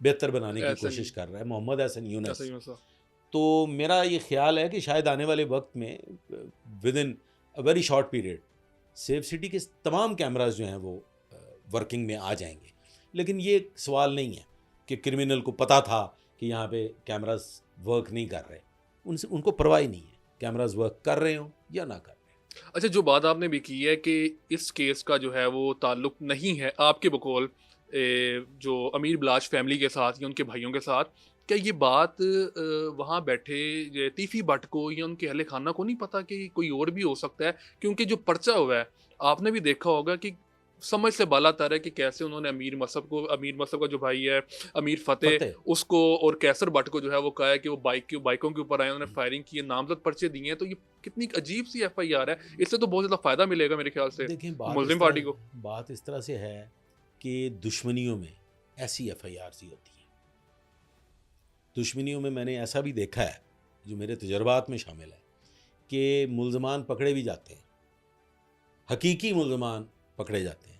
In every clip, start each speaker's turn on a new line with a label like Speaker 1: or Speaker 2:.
Speaker 1: بہتر بنانے کی
Speaker 2: ایسا
Speaker 1: کوشش
Speaker 2: ہی
Speaker 1: کر رہا ہے، محمد احسن یونس.
Speaker 2: ایسا ہی مسئلہ.
Speaker 1: تو میرا یہ خیال ہے کہ شاید آنے والے وقت میں within very short period safe city کے تمام کیمراز جو ہیں وہ ورکنگ میں آ جائیں گے. لیکن یہ سوال نہیں ہے کہ کرمنل کو پتہ تھا کہ یہاں پہ کیمراز ورک نہیں کر رہے، ان کو پرواہ نہیں ہے کیمراز ورک کر رہے ہوں یا نہ کر رہے.
Speaker 2: اچھا، جو بات آپ نے بھی کی ہے کہ اس کیس کا جو ہے وہ تعلق نہیں ہے آپ کے بقول جو امیر بلاش فیملی کے ساتھ یا ان کے بھائیوں کے ساتھ، کیا یہ بات وہاں بیٹھے تیفی بٹ کو یا ان کے اہل خانہ کو نہیں پتا کہ کوئی اور بھی ہو سکتا ہے؟ کیونکہ جو پرچہ ہوا ہے آپ نے بھی دیکھا ہوگا کہ سمجھ سے بالا تر ہے کہ کیسے انہوں نے امیر مصعب کا جو بھائی ہے امیر فتح،
Speaker 1: فتح
Speaker 2: اس کو اور کیسر بٹ کو جو ہے وہ کہا ہے کہ وہ بائکوں کے اوپر آئے، انہوں نے فائرنگ کی ہے، نامزد پرچے دیے ہیں. تو یہ کتنی عجیب سی ایف آئی آر ہے. اس سے تو بہت زیادہ فائدہ ملے گا میرے خیال سے
Speaker 1: دیکھیں
Speaker 2: ملزم پارٹی کو.
Speaker 1: بات اس طرح سے ہے کہ دشمنیوں میں ایسی ایف آئی آر سی ہوتی ہے. دشمنیوں میں میں نے ایسا بھی دیکھا ہے جو میرے تجربات میں شامل ہے کہ ملزمان پکڑے بھی جاتے ہیں، حقیقی ملزمان پکڑے جاتے ہیں،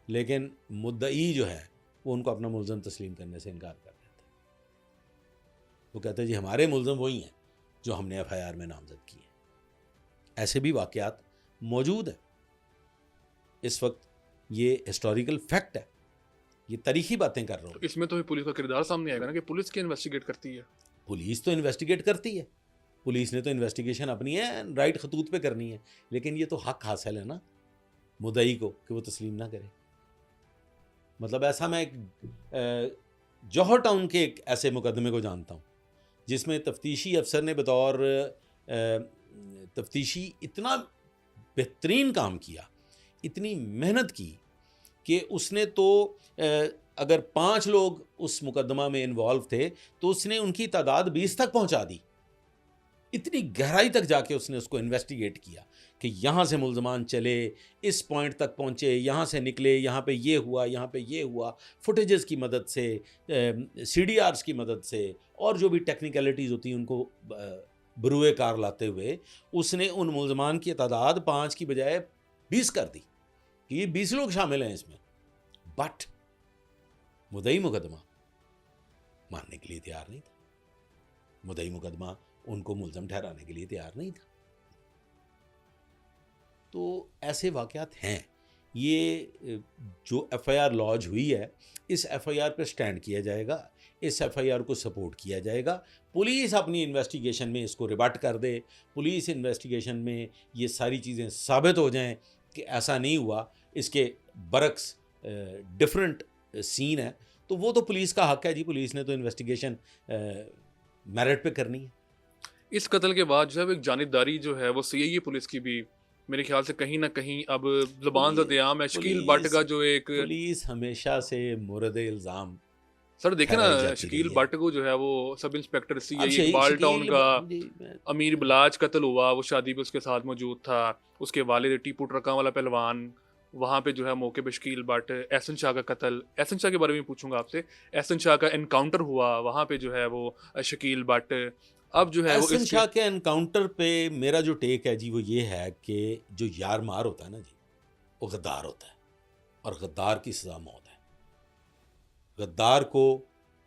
Speaker 1: لیکن مدعی جو ہے وہ ان کو اپنا ملزم تسلیم کرنے سے انکار کر دیتا ہے. وہ کہتے ہیں جی ہمارے ملزم وہی ہیں جو ہم نے ایف آئی آر میں نامزد کیے. ایسے بھی واقعات موجود ہیں. اس وقت یہ ہسٹوریکل فیکٹ ہے، یہ تاریخی باتیں کر رہا ہوں.
Speaker 2: اس میں تو پولیس کا کردار سامنے آئے گا نا کہ پولیس کی انویسٹیگیٹ کرتی ہے.
Speaker 1: پولیس تو انویسٹیگیٹ کرتی ہے، پولیس نے تو انویسٹیگیشن اپنی ہے رائٹ خطوط پہ کرنی ہے، لیکن یہ تو حق حاصل ہے نا مدعی کو کہ وہ تسلیم نہ کرے. مطلب ایسا میں جوہر ٹاؤن کے ایک ایسے مقدمے کو جانتا ہوں جس میں تفتیشی افسر نے بطور تفتیشی اتنا بہترین کام کیا، اتنی محنت کی کہ اس نے تو اگر 5 لوگ اس مقدمہ میں انوالو تھے تو اس نے ان کی تعداد 20 تک پہنچا دی. اتنی گہرائی تک جا کے اس نے اس کو انویسٹیگیٹ کیا کہ یہاں سے ملزمان چلے، اس پوائنٹ تک پہنچے، یہاں سے نکلے، یہاں پہ یہ ہوا، یہاں پہ یہ ہوا. فوٹیجز کی مدد سے، سی ڈی آرز کی مدد سے، اور جو بھی ٹیکنیکلٹیز ہوتی ہیں ان کو بروئے کار لاتے ہوئے اس نے ان ملزمان کی تعداد 5 کی بجائے 20 کر دی کہ یہ 20 لوگ شامل ہیں اس میں. بٹ مدعی مقدمہ ماننے کے لیے تیار نہیں تھا، مدعی مقدمہ ان کو ملزم ٹھہرانے کے لیے تیار نہیں تھا. تو ایسے واقعات ہیں. یہ جو ایف آئی آر لانچ ہوئی ہے اس ایف آئی آر پہ سٹینڈ کیا جائے گا، اس ایف آئی آر کو سپورٹ کیا جائے گا. پولیس اپنی انویسٹیگیشن میں اس کو ریبٹ کر دے، پولیس انویسٹیگیشن میں یہ ساری چیزیں ثابت ہو جائیں کہ ایسا نہیں ہوا، اس کے برعکس ڈفرنٹ سین ہے، تو وہ تو پولیس کا حق ہے جی. پولیس نے تو انویسٹیگیشن میرٹ پہ کرنی ہے.
Speaker 2: اس قتل کے بعد جو ہے ایک جانبداری جو ہے وہ سی آئی اے پولیس کی بھی میرے خیال سے کہیں نہ کہیں اب زبان زد عام ہے. شکیل بٹ کا جو ایک
Speaker 1: پولیس ہمیشہ سے مورد الزام
Speaker 2: سر دیکھیں نا،
Speaker 1: ٹھہرائی جاتی
Speaker 2: شکیل
Speaker 1: رہی ہے.
Speaker 2: بٹ کو جو ہے وہ سب انسپیکٹر سی
Speaker 1: اب
Speaker 2: آئی اے اقبال ٹاؤن
Speaker 1: شکیل
Speaker 2: کا
Speaker 1: جی،
Speaker 2: امیر بلاج قتل ہوا، وہ شادی پہ اس کے ساتھ موجود تھا، اس کے والد ٹیپو ٹرکاں والا پہلوان، وہاں پہ جو ہے موقع پہ شکیل بٹ. احسن شاہ کا قتل، احسن شاہ کے بارے میں پوچھوں گا آپ سے. احسن شاہ کا انکاؤنٹر ہوا، وہاں پہ جو ہے وہ شکیل بٹ. اب جو ہے وہ
Speaker 1: احسن
Speaker 2: اس
Speaker 1: شاہ کے انکاؤنٹر پہ میرا جو ٹیک ہے جی وہ یہ ہے کہ جو یار مار ہوتا ہے نا جی وہ غدار ہوتا ہے، اور غدار کی سزا موت ہے. غدار کو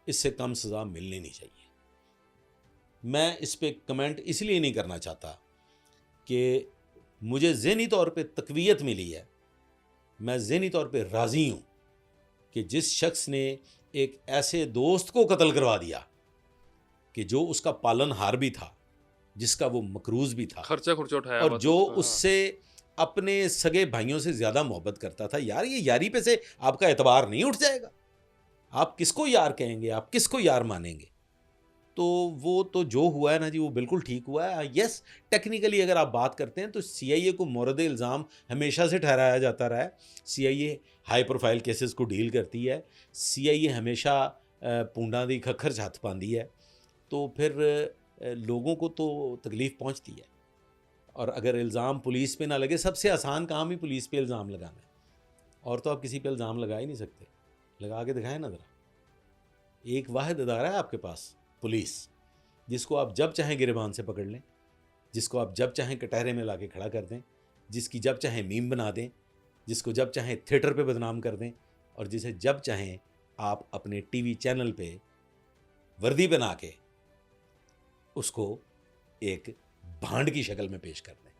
Speaker 1: اس سے کم سزا ملنی نہیں چاہیے. میں اس پہ کمنٹ اس لیے نہیں کرنا چاہتا کہ مجھے ذہنی طور پہ تقویت ملی ہے، میں ذہنی طور پہ راضی ہوں کہ جس شخص نے ایک ایسے دوست کو قتل کروا دیا کہ جو اس کا پالن ہار بھی تھا، جس کا وہ مقروض بھی تھا،
Speaker 2: خرچہ اٹھایا
Speaker 1: اور
Speaker 2: ہوا تھا
Speaker 1: جو
Speaker 2: اس کا.
Speaker 1: اس سے اپنے سگے بھائیوں سے زیادہ محبت کرتا تھا. یار یہ یاری پہ سے آپ کا اعتبار نہیں اٹھ جائے گا؟ آپ کس کو یار کہیں گے؟ آپ کس کو یار مانیں گے؟ تو وہ تو جو ہوا ہے نا جی وہ بالکل ٹھیک ہوا ہے. یس ٹیکنیکلی اگر آپ بات کرتے ہیں تو سی آئی اے کو مورد الزام ہمیشہ سے ٹھہرایا جاتا رہا ہے. سی آئی اے ہائی پروفائل کیسز کو ڈیل کرتی ہے، سی آئی اے ہمیشہ پونڈا دی کھکھر چھت پاندی ہے، تو پھر لوگوں کو تو تکلیف پہنچتی ہے. اور اگر الزام پولیس پہ نہ لگے، سب سے آسان کام ہی پولیس پہ الزام لگانا ہے، اور تو آپ کسی پہ الزام لگا ہی نہیں سکتے. لگا کے دکھائیں نا ذرا. ایک واحد ادارہ ہے آپ کے پاس، پولیس، جس کو آپ جب چاہیں گریبان سے پکڑ لیں، جس کو آپ جب چاہیں کٹہرے میں لا کے کھڑا کر دیں، جس کی جب چاہیں میم بنا دیں، جس کو جب چاہیں تھیٹر پہ بدنام کر دیں، اور جسے جب چاہیں آپ اپنے ٹی وی چینل پہ وردی بنا کے اس کو ایک بھانڈ کی شکل میں پیش کر دیں.